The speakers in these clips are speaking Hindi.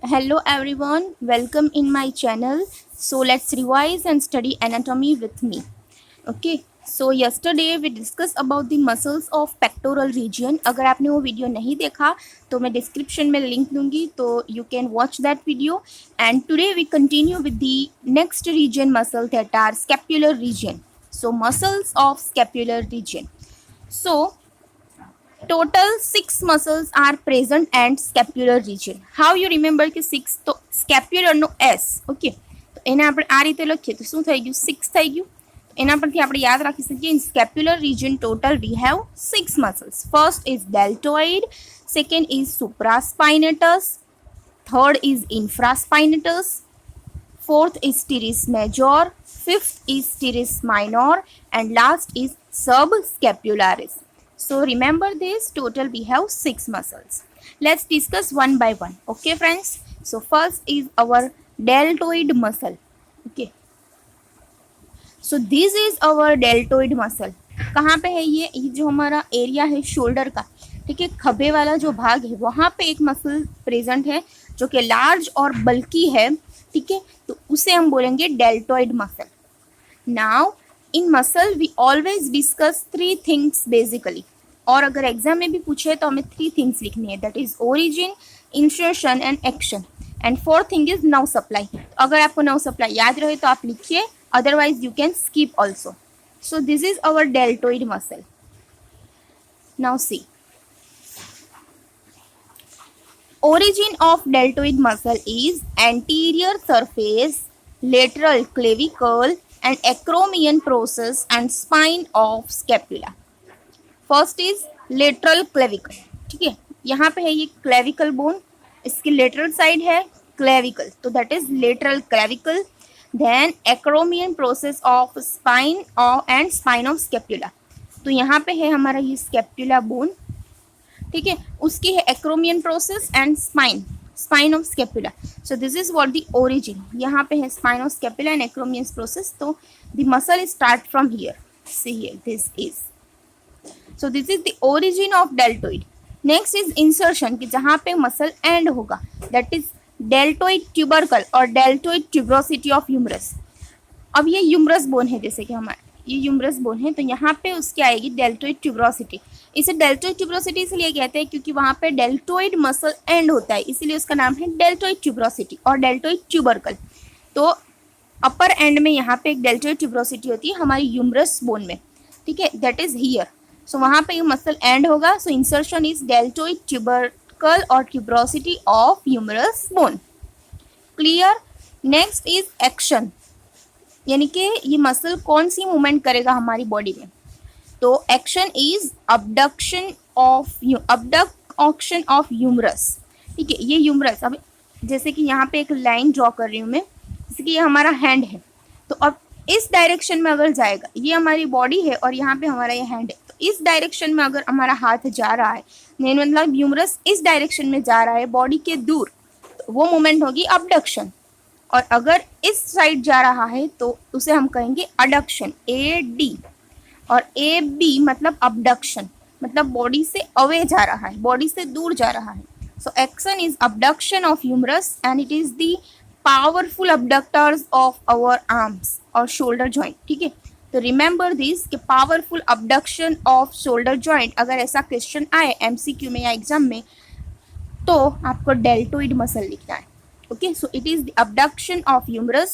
Hello everyone, welcome in my channel. So let's revise and study anatomy with me. Okay, so yesterday we discussed about the muscles of pectoral region. अगर आपने वो वीडियो नहीं देखा तो मैं डिस्क्रिप्शन में लिंक दूंगी, तो you can watch that video. And today we continue with the next region muscle that are scapular region. So muscles of scapular region. So total 6 muscles are present and scapular region. How you remember કે 6 તો scapular નો s. ઓકે, તો એને આપણે આ રીતે લખીએ તો શું થઈ ગયું, 6 થઈ ગયું. એના પરથી આપણે યાદ રાખી શકીએ, in scapular region total we have 6 muscles. First is deltoid, second is supraspinatus, third is infraspinatus, fourth is teres major, fifth is teres minor, and last is subscapularis. So remember this, total we have 6 muscles. Let's discuss one by one. Okay friends, so first is our deltoid muscle. Okay, so this is our deltoid muscle. कहाँ पे है ये जो हमारा एरिया है शोल्डर का, ठीक है, खभे वाला जो भाग है वहाँ पे एक मसल प्रेजेंट है जो कि लार्ज और बल्की है, ठीक है, तो उसे हम बोलेंगे deltoid muscle. Now in muscle we always discuss 3 things basically, और अगर एग्जाम में भी पूछे तो हमें 3 थिंग्स लिखनी है, that is origin, insertion and action, and 4th thing is nerve supply. अगर आपको नर्व सप्लाई याद रहे तो आप लिखिए, otherwise you can skip also. So this is our deltoid muscle. Now see, origin of deltoid muscle is anterior surface, lateral clavicle and acromion process and spine of scapula. First is lateral clavicle. ठीक है, यहाँ पे है ये clavicle bone, इसकी lateral side है clavicle, तो that is lateral clavicle. Then acromion process of spine and spine of scapula. तो यहाँ पे है हमारा ये scapula bone, ठीक है, उसकी है acromion process and spine of scapula. So this is what the origin. यहाँ पे है spine of scapula and acromion process. तो the muscle start from here. See here, this is. So this is the origin of deltoid. Next is insertion, कि जहाँ पे मसल एंड होगा, that is डेल्टोइड ट्यूबरकल और डेल्टोइड ट्यूब्रोसिटी ऑफ ह्यूमरस. अब ये ह्यूमरस बोन है, जैसे कि हमारा ये ह्यूमरस बोन है, तो यहाँ पे उसकी आएगी डेल्टोइड ट्यूब्रोसिटी. इसे डेल्टोइड ट्यूब्रोसिटी इसलिए कहते हैं क्योंकि वहाँ पे डेल्टोइड मसल एंड होता है, इसीलिए उसका नाम है डेल्टोइड ट्यूब्रोसिटी और डेल्टोइड ट्यूबरकल. तो अपर एंड में यहाँ पे एक डेल्टोइड ट्यूब्रोसिटी होती है हमारी ह्यूमरस बोन में, ठीक है, दैट इज हियर. सो वहाँ पे मसल एंड होगा, so insertion is deltoid tubercle और tuberosity of humerus bone. Clear. Next is action, यानी कि ये मसल कौन सी मूवमेंट करेगा हमारी बॉडी में. तो action is abduction of humerus. ठीक है, ये ह्यूमरस, अब जैसे कि यहाँ पे एक लाइन ड्रॉ कर रही हूँ मैं, जैसे कि ये हमारा हैंड है, तो अब इस डायरेक्शन में अगर जाएगा, ये हमारी बॉडी है और यहाँ पे हमारा ये हैंड है, तो इस डायरेक्शन में अगर हमारा हाथ जा रहा है, नहीं मतलब ह्यूमरस इस डायरेक्शन में जा रहा है बॉडी के दूर, तो वो मूवमेंट होगी अबडक्शन. और अगर इस साइड जा रहा है तो उसे हम कहेंगे अडक्शन, AD, और AB मतलब अबडक्शन, मतलब बॉडी से अवे जा रहा है, बॉडी से दूर जा रहा है. So action is abduction of humerus and it is the powerful abductors of our arms और शोल्डर जॉइंट. ठीक है, तो रिमेंबर दिस कि powerful abduction of shoulder joint, अगर ऐसा क्वेश्चन आए MCQ में या एग्जाम में तो आपको डेल्टोइड मसल लिखना है. Okay, so it is the abduction of humerus.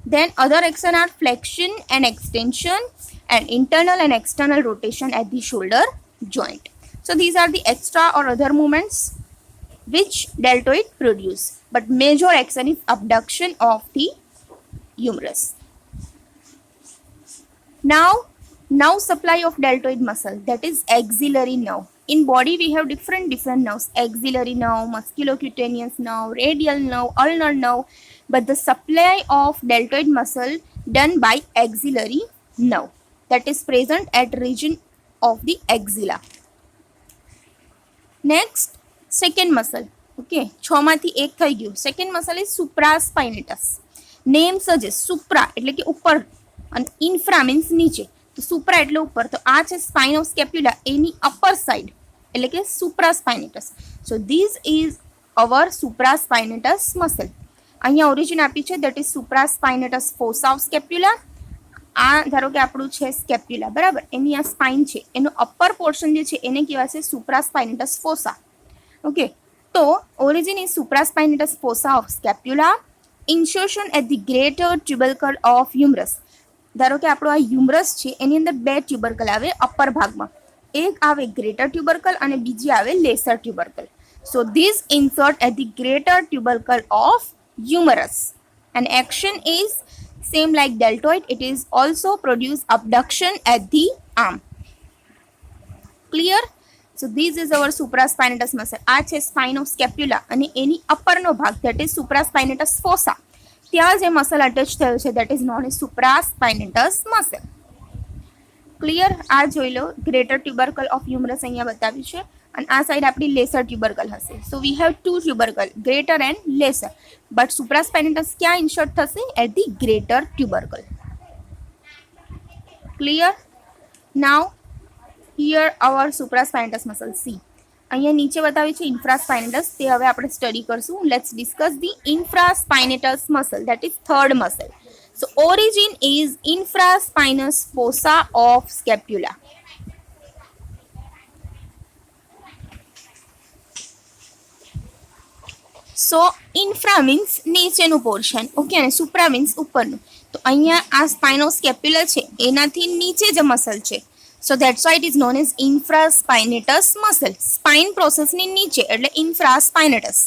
Then other action are flexion and extension and internal and external rotation at the shoulder joint. So these are the extra or other movements which deltoid produce, but major action is abduction of the humerus. Now supply of deltoid muscle, that is axillary nerve. In body we have different nerves, axillary nerve, musculocutaneous nerve, radial nerve, ulnar nerve, but the supply of deltoid muscle done by axillary nerve, that is present at region of the axilla. Next, second muscle. Okay, 6 માંથી એક થઈ ગયું. Second muscle is supraspinatus. Name suggests supra એટલે કે ઉપર અને infra means નીચે, તો supra એટલે ઉપર, તો આ છે spine of scapula, any upper side એટલે કે supraspinatus. So this is our supraspinatus muscle. અહીંયા ઓરિજિન આપી છે that is supraspinatus fossa of scapula. આ ધારો કે આપણું છે સ્કેપ્યુલા, બરાબર, એની આ સ્પાઇન છે, એનો અપર પોર્શન જે છે એને કહેવાશે સુપ્રાસ્પાઇનેટસ ફોસા. ઓકે, તો origin is supraspinatus fossa of scapula. Insertion at the greater tubercle of humerus. ધારો કે આપણો આ હ્યુમરસ છે એની અંદર બે ટ્યુબરકલ આવે અપર ભાગમાં, એક આવે ગ્રેટર ટ્યુબરકલ અને બીજી આવે lesser tubercle. So this insert at the greater tubercle of humerus, and action is same like deltoid. It is also produce abduction at the arm. Clear? So this is our supraspinatus muscle. આ છે spine of scapula અને એની અપરનો ભાગ that is supraspinatus fossa. ત્યાં જે મસલ અટેચ થયો છે that is known as supraspinatus muscle. Clear? આ જોઈ લો, ગ્રેટર ટ્યુબરકલ ઓફ હ્યુમરસ અહીંયા બતાવ્યું છે અને આ સાઈડ આપણી લેસર ટ્યુબરકલ હશે. So we have two tubercle, greater and lesser, but supraspinatus ક્યાં ઇન્સર્ટ થશે? At the greater tubercle. Clear? Now here our supraspinatus muscle. See, અહીંયા નીચે બતાવ્યું છે ઇન્ફ્રાસ્પાઇનેટસ, તે હવે આપણે સ્ટડી કરશું. Let's discuss the infraspinatus muscle, that is third muscle. So origin is infraspinous fossa of scapula. So infra means નીચેનું પોર્શન, ઓકે, અને supra means ઉપરનું. તો અહીંયા આ સ્પાઇનોસ્કેપ્યુલા છે એનાથી નીચે જે મસલ છે, so that's why it is known as infraspinatus muscle. Spine પ્રોસેસની નીચે એટલે infraspinatus.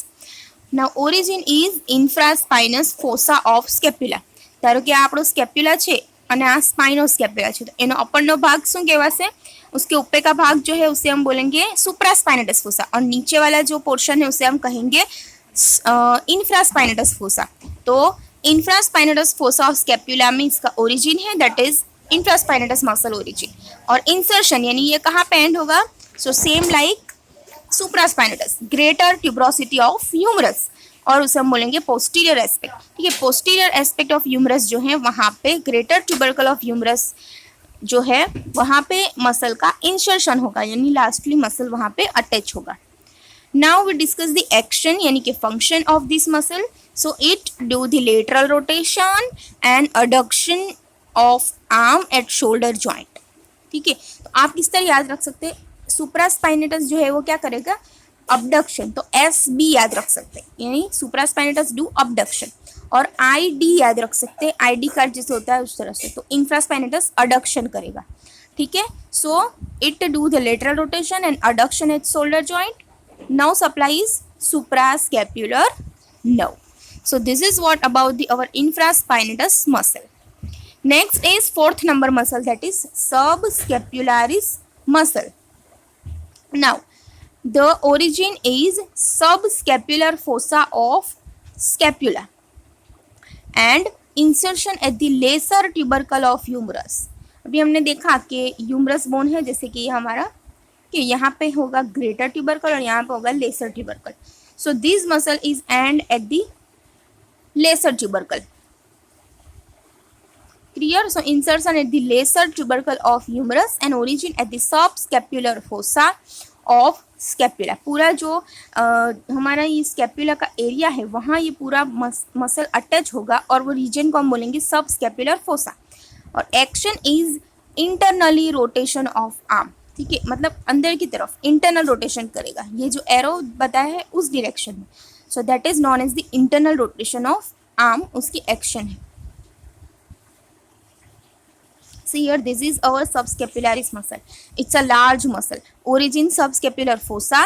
Now origin is infraspinous fossa of scapula. ધારો કે આ આપણો સ્કેપ્યુલા છે અને આ સ્પાइनोस्केपुला છે, તો એનો અપરનો ભાગ શું કહેવાશે? उसके ऊपर का भाग जो है उसे हम बोलेंगे सुप्रास्पाइनेटस फोसा, और नीचे वाला जो पोर्शन है उसे हम कहेंगे इंफ्रास्पाइनेटस फोसा. तो इंफ्रास्पाइनेटस फोसा ऑफ स्केप्युला में इसका ओरिजिन है, that is infraspinatus muscle origin. और इंसर्शन यानी ये कहाँ पे एंड होगा? So same like supraspinatus, greater tuberosity of humerus, और उसे हम बोलेंगे पोस्टीरियर एस्पेक्ट. ठीक है, पोस्टीरियर एस्पेक्ट ऑफ ह्यूमरस जो है वहाँ पे ग्रेटर ट्यूबरकल ऑफ ह्यूमरस जो है वहाँ पे मसल का इंसर्शन होगा, यानी लास्टली मसल वहाँ पे अटैच होगा. Now we discuss the action यानी कि function of this muscle. So it do the lateral rotation and adduction of arm at shoulder joint. ठीक है, तो आप किस तरह याद रख सकते हैं? सुप्रास्पाइनेटस जो है वो क्या करेगा? अबडक्शन. तो एस बी याद रख सकते हैं, यानी सुप्रास्पाइनेटस डू अबडक्शन. और आई डी याद रख सकते हैं, आई डी कार्ड जैसे होता है उस तरह से. तो इंफ्रास्पाइनेटस अडक्शन करेगा. ठीक है, so it do the lateral rotation and adduction at shoulder joint. Now supplies suprascapular nerve. So this is what about the our infraspinatus muscle. Next is fourth number muscle, that is subscapularis muscle. Now the origin is subscapular fossa of scapula and insertion at the lesser tubercle of humerus. अभी हमने देखा कि ह्यूमरस बोन है, जैसे कि हमारा कि यहाँ पे होगा ग्रेटर ट्यूबरकल और यहाँ पे होगा lesser tubercle. So this muscle is end at the lesser tubercle. Clear? So insertion at the lesser tubercle of humerus and origin at the subscapular fossa of scapula. पूरा जो हमारा ये स्कैपुला का एरिया है वहाँ ये पूरा मसल अटैच होगा और वो रीजन को हम बोलेंगे सब स्कैपुलर फोसा. और action is internally rotation of arm. ठीक है, मतलब अंदर की तरफ इंटरनल रोटेशन करेगा, ये जो एरो बताया है उस डायरेक्शन में. So that is known as the internal rotation of arm, उसकी एक्शन है. See here, this is our subscapularis muscle. It's a large muscle. Origin subscapular fossa,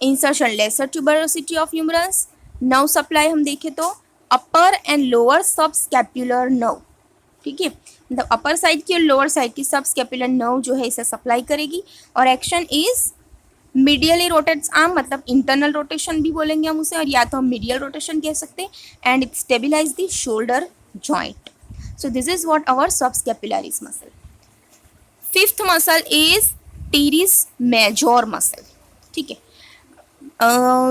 insertion lesser tuberosity of humerus. Nerve supply हम देखें तो upper and lower subscapular nerve. ठीक है, मतलब अपर साइड की और लोअर साइड की सबस्कैपुलर नर्व जो है इसे सप्लाई करेगी. और action is medially rotates arm, मतलब इंटरनल रोटेशन भी बोलेंगे हम उसे, और या तो हम मीडियल रोटेशन कह सकते हैं. And it stabilise the shoulder joint. So this is what our subscapularis muscle. Fifth muscle is teres major muscle. ठीक है,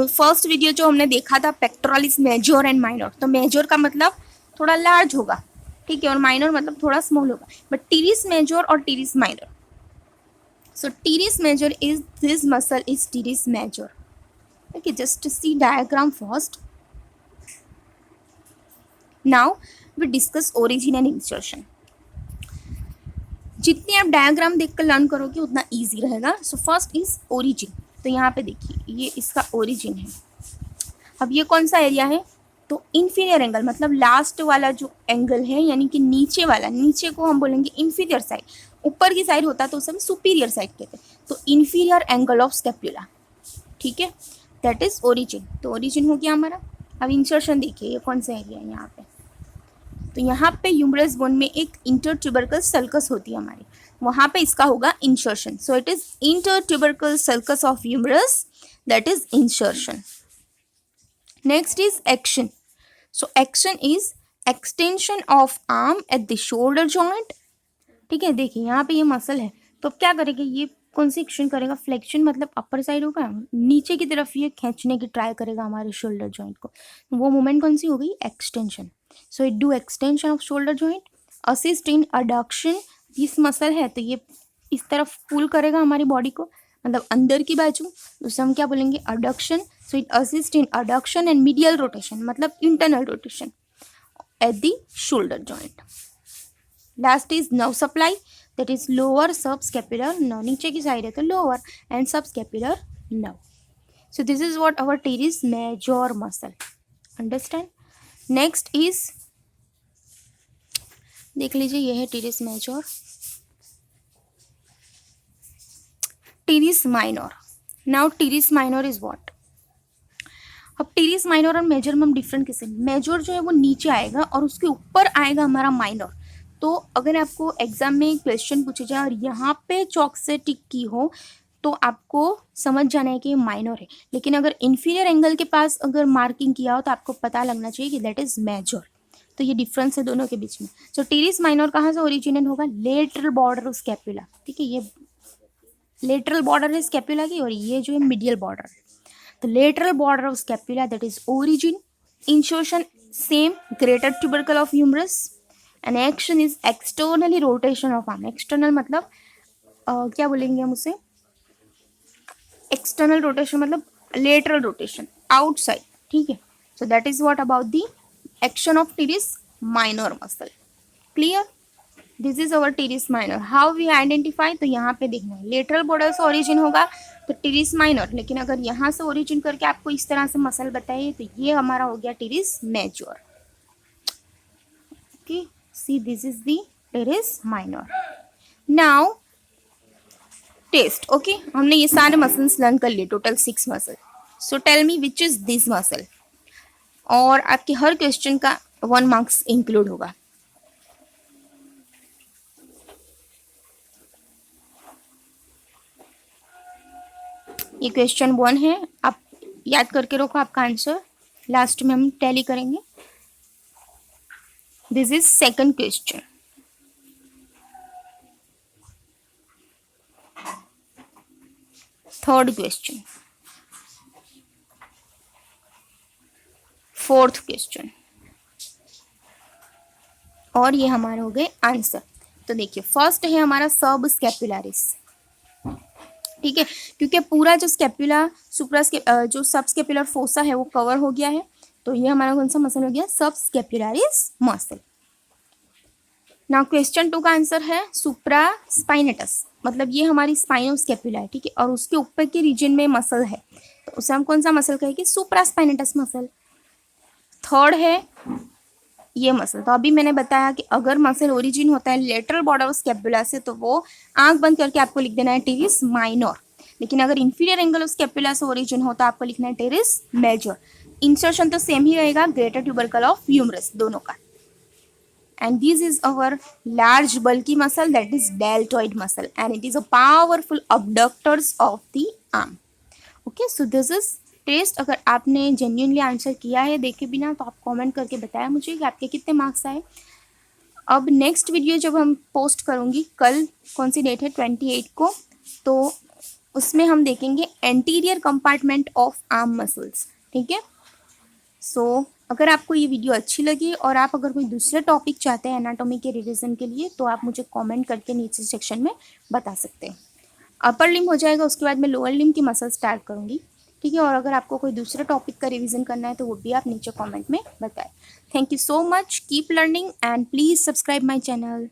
फर्स्ट वीडियो जो हमने देखा था पेक्टोरलिस मेजर एंड माइनर, तो मेजर का मतलब थोड़ा लार्ज होगा, ठीक है, और माइनर मतलब थोड़ा स्मॉल होगा. बट teres major और teres minor. So teres major is this muscle is teres major. Okay, just see diagram first. Now we discuss origin and insertion. जितने आप डायग्राम देखकर लर्न करोगे उतना इजी रहेगा. So first is origin. तो यहाँ पे देखिए ये इसका ओरिजिन है. अब ये कौन सा एरिया है? तो इन्फीरियर एंगल, मतलब लास्ट वाला जो एंगल है, यानी कि नीचे वाला, नीचे को हम बोलेंगे इन्फीरियर साइड. ऊपर की साइड होता तो उसे हम सुपीरियर साइड कहते हैं. तो इन्फीरियर एंगल ऑफ स्कैपुला. ठीक है, दैट इज ओरिजिन. तो ओरिजिन हो गया हमारा. अब इंसर्शन देखिए ये कौन सा एरिया है यहाँ पे. तो यहाँ पे ह्यूमरस बोन में एक इंटरट्यूबरकल सल्कस होती है हमारी, वहाँ पे इसका होगा insertion. So it is intertubercular sulcus of humerus, that is insertion. Next is action. So action is extension of arm at the shoulder joint. ठीक है, देखिए यहाँ पे ये मसल है, तो अब क्या करेगा, ये कौन सी एक्शन करेगा? फ्लेक्शन, मतलब अपर साइड होगा, नीचे की तरफ ये खींचने की ट्राई करेगा हमारे शोल्डर जॉइंट को. वो मूवमेंट कौन सी हो गई? Extension. So it do extension of shoulder joint, assist in adduction. This muscle है तो ये इस तरफ पुल करेगा हमारी बॉडी को, मतलब अंदर की बाजू. उसे हम क्या बोलेंगे? Adduction. So it assist in adduction and medial rotation, मतलब internal rotation at the shoulder joint. Last is nerve supply, that is lower subscapular nerve. नीचे की साइड है तो lower, and subscapular nerve. So this is what our teres major muscle. Understand? Next is, देख लीजिए ये है teres major, teres minor. Now teres minor is what? अब टेरिस माइनर और मेजर में हम डिफरेंट किसे, मेजर जो है वो नीचे आएगा और उसके ऊपर आएगा हमारा माइनर. तो अगर आपको एग्जाम में क्वेश्चन पूछे जाए और यहाँ पे चौक से टिक की हो तो आपको समझ जाना है कि ये माइनर है. लेकिन अगर इन्फीरियर एंगल के पास अगर मार्किंग किया हो तो आपको पता लगना चाहिए कि दैट इज मेजर. तो ये डिफरेंस है दोनों के बीच में. सो टेरिस माइनर कहाँ से ओरिजिनेट होगा? Lateral border of scapula. ठीक है, ये लेटरल बॉर्डर है स्कैपुला की और ये जो है मिडियल बॉर्डर. तो lateral border of scapula, that is origin. Insertion same, greater tubercle of humerus. And action is externally rotation of arm. External मतलब क्या बोलेंगे हम उसे? एक्सटर्नल रोटेशन मतलब लेटरल रोटेशन, आउटसाइड. ठीक है, so that is what about the action of teres minor muscle. Clear? This is our teres minor. How we identify? तो यहाँ पे देखना है, लेटरल बॉर्डर से ओरिजिन होगा तो टेरिस माइनर. लेकिन अगर यहाँ से ओरिजिन करके आपको इस तरह से मसल बताइए तो ये हमारा हो गया teres major. Okay, see this is the teres minor. now test. Okay, हमने ये सारे मसल्स लर्न कर लिए, total 6 muscle. So tell me which is this muscle. और आपके हर क्वेश्चन का 1 मार्क्स इंक्लूड होगा. ये क्वेश्चन 1 है, आप याद करके रखो आपका आंसर, लास्ट में हम टैली करेंगे. This is second question. Third question, fourth question, और ये हमारे हो गए आंसर. तो देखिए फर्स्ट है हमारा सब स्कैपुलारिस. ठीक है, क्योंकि पूरा जो स्कैपुला जो सब स्कैपुलर फोसा है वो कवर हो गया है. तो ये हमारा कौन सा मसल हो गया? सब स्कैपुलारिस मसल. नाउ क्वेश्चन 2 का आंसर है सुप्रा स्पाइनेटस, मतलब ये हमारी स्पाइनो स्कैपुला है. ठीक है, और उसके ऊपर के रीजन में मसल है तो उसे हम कौन सा मसल कहेंगे? सुप्रा स्पाइनेटस मसल. थर्ड है ये मसल. तो अभी मैंने बताया कि अगर मसल ओरिजिन होता है लेटरल बॉर्डर ऑफ स्कैपुला से तो वो आंख बंद करके आपको लिख देना है टेरिस माइनर. लेकिन अगर इंफीरियर एंगल ऑफ स्कैपुला से ओरिजिन हो तो आपको लिखना है टेरिस मेजर. इंसर्शन तो सेम ही रहेगा, ग्रेटर ट्यूबरकल ऑफ ह्यूमरस दोनों का. And this is our large bulky muscle, that is deltoid muscle, and it is a powerful abductors of the arm. Okay, so this is test. अगर आपने जेन्युइनली आंसर किया है देखे बिना तो आप कमेंट करके बताया मुझे कि आपके कितने मार्क्स आए. अब नेक्स्ट वीडियो जब हम पोस्ट करूँगी, कल कौन सी डेट है? 28 को. तो उसमें हम देखेंगे anterior compartment of arm muscles. ठीक है, सो अगर आपको ये वीडियो अच्छी लगी और आप अगर कोई दूसरे टॉपिक चाहते हैं एनाटॉमी के रिवीजन के लिए तो आप मुझे कमेंट करके नीचे सेक्शन में बता सकते हैं. अपर लिम्ब हो जाएगा, उसके बाद मैं लोअर लिम्ब की मसल स्टार्ट करूँगी. ठीक है, और अगर आपको कोई दूसरे टॉपिक का रिवीजन करना है तो वो भी आप नीचे कमेंट में बताएं। Thank you so much, keep learning and please subscribe my channel.